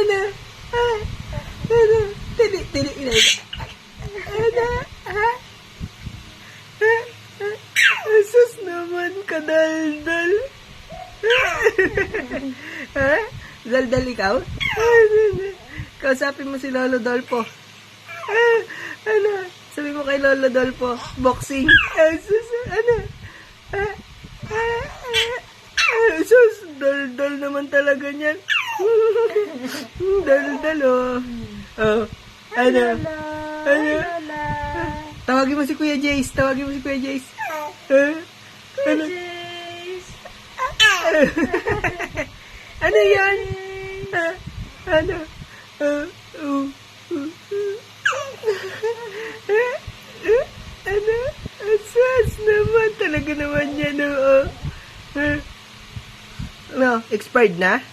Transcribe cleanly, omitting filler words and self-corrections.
Ano? Ano? Tili. Ano? Asus naman, kadaldal. Ha? Daldal ikaw? Kausapin mo si Lolo Dolpo. Ano? Sabi mo kay Lolo Dolpo, boxing. Asus, ano? Asus, daldal naman talaga niyan. Daldal, oh. Oh, ano? Ano? Tawagin mo si Kuya Jace. Ano? Ano yan? Ano? Ano? Asas naman. Talaga naman yan, oo. No, expired na?